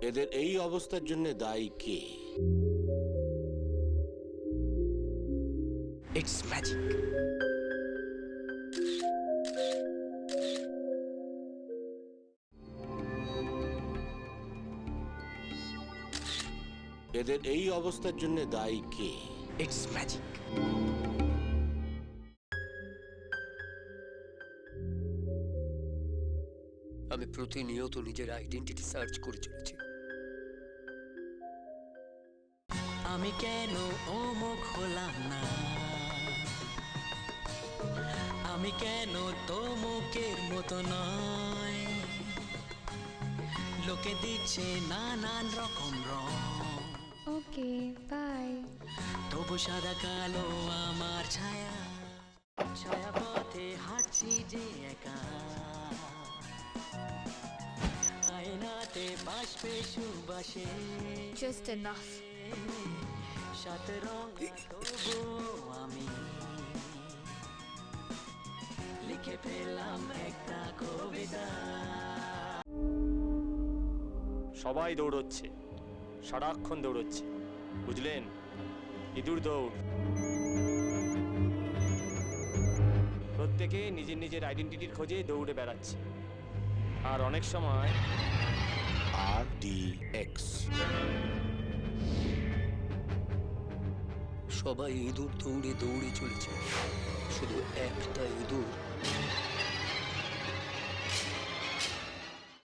এদের এই অবস্থার জন্য দায়ী কে? It's magic. এদের এই অবস্থার জন্য দায়ী কে? It's magic. আমি প্রতিনিয়ত নিজের আইডেন্টিটি সার্চ করে চলেছি। আমি কেন অমুক হলাম না, আমি কেন তমুকের মতো নয়, লোকে দিচ্ছে নানান রকম রং, ওকে বাই। তবু সাদা কালো আমার ছায়া, ছায়া পথে হাঁটছি যে একা, আয়নাতে বাসবে সুবাসে, জাস্ট এনাফ। সাত রং তবু আমি লিখে ফেললাম একটা কবিতা। সবাই দৌড়চ্ছে, সারাক্ষণ দৌড়চ্ছে, বুঝলেন? ইঁদুর দৌড়। প্রত্যেকে নিজের নিজের আইডেন্টিটির খোঁজে দৌড়ে বেড়াচ্ছে, আর অনেক সময় RDX। সবাই ইঁদুর দৌড়ে দৌড়ে চলেছে, শুধু একটা ইঁদুর